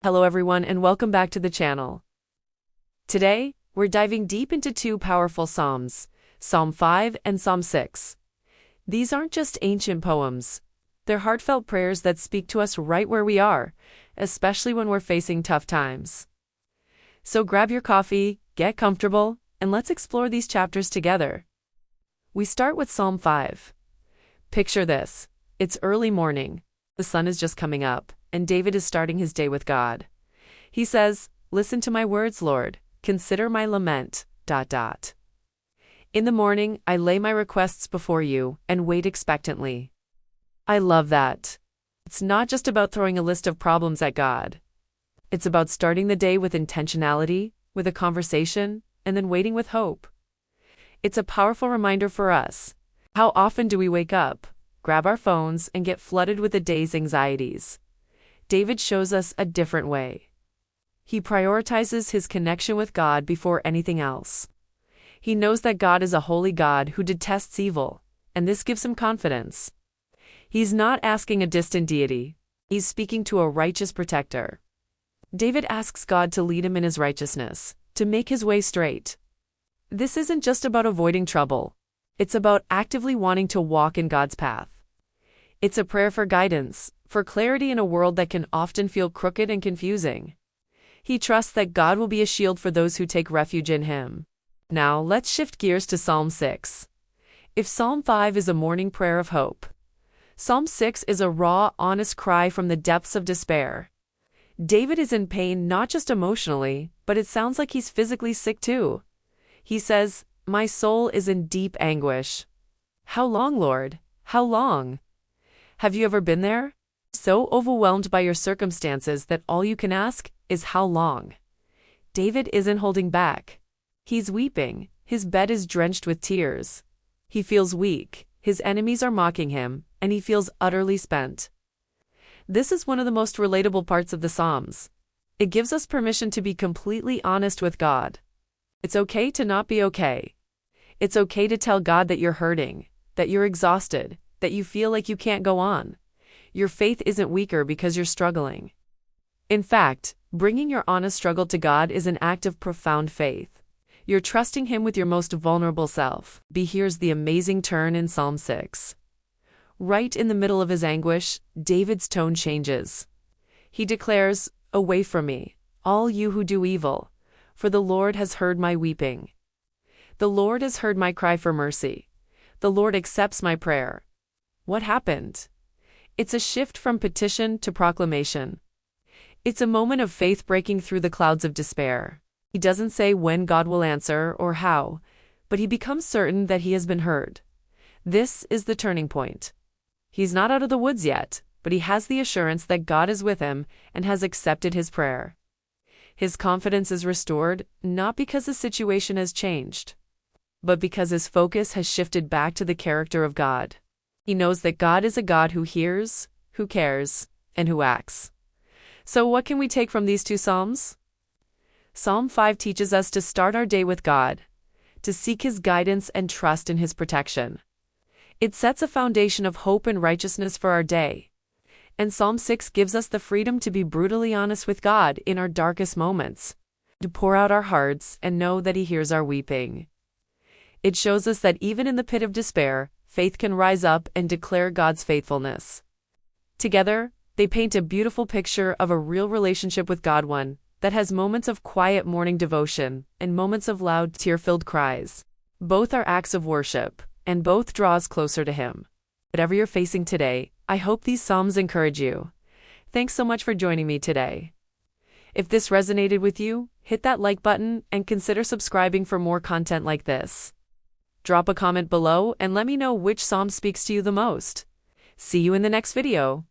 Hello everyone and welcome back to the channel. Today, we're diving deep into two powerful Psalms, Psalm 5 and Psalm 6. These aren't just ancient poems. They're heartfelt prayers that speak to us right where we are, especially when we're facing tough times. So grab your coffee, get comfortable, and let's explore these chapters together. We start with Psalm 5. Picture this. It's early morning. The sun is just coming up, and David is starting his day with God. He says, "Listen to my words, Lord. Consider my lament. In the morning, I lay my requests before you and wait expectantly." I love that. It's not just about throwing a list of problems at God. It's about starting the day with intentionality, with a conversation, and then waiting with hope. It's a powerful reminder for us. How often do we wake up, grab our phones, and get flooded with the day's anxieties? David shows us a different way. He prioritizes his connection with God before anything else. He knows that God is a holy God who detests evil, and this gives him confidence. He's not asking a distant deity. He's speaking to a righteous protector. David asks God to lead him in his righteousness, to make his way straight. This isn't just about avoiding trouble. It's about actively wanting to walk in God's path. It's a prayer for guidance, for clarity in a world that can often feel crooked and confusing. He trusts that God will be a shield for those who take refuge in him. Now, let's shift gears to Psalm 6. If Psalm 5 is a morning prayer of hope, Psalm 6 is a raw, honest cry from the depths of despair. David is in pain not just emotionally, but it sounds like he's physically sick too. He says, "My soul is in deep anguish." How long, Lord? How long? Have you ever been there? So overwhelmed by your circumstances that all you can ask is how long? David isn't holding back. He's weeping. His bed is drenched with tears. He feels weak. His enemies are mocking him, and he feels utterly spent. This is one of the most relatable parts of the Psalms. It gives us permission to be completely honest with God. It's okay to not be okay. It's okay to tell God that you're hurting, that you're exhausted, that you feel like you can't go on. Your faith isn't weaker because you're struggling. In fact, bringing your honest struggle to God is an act of profound faith. You're trusting him with your most vulnerable self. Here's the amazing turn in Psalm 6. Right in the middle of his anguish, David's tone changes. He declares, "Away from me, all you who do evil, for the Lord has heard my weeping." The Lord has heard my cry for mercy. The Lord accepts my prayer. What happened? It's a shift from petition to proclamation. It's a moment of faith breaking through the clouds of despair. He doesn't say when God will answer or how, but he becomes certain that he has been heard. This is the turning point. He's not out of the woods yet, but he has the assurance that God is with him and has accepted his prayer. His confidence is restored, not because the situation has changed, but because his focus has shifted back to the character of God. He knows that God is a God who hears, who cares, and who acts. So what can we take from these two Psalms? Psalm 5 teaches us to start our day with God, to seek his guidance and trust in his protection. It sets a foundation of hope and righteousness for our day. And Psalm 6 gives us the freedom to be brutally honest with God in our darkest moments, to pour out our hearts and know that he hears our weeping. It shows us that even in the pit of despair, faith can rise up and declare God's faithfulness. Together, they paint a beautiful picture of a real relationship with God, one that has moments of quiet morning devotion and moments of loud, tear-filled cries. Both are acts of worship, and both draw us closer to him. Whatever you're facing today, I hope these Psalms encourage you. Thanks so much for joining me today. If this resonated with you, hit that like button and consider subscribing for more content like this. Drop a comment below and let me know which Psalm speaks to you the most. See you in the next video.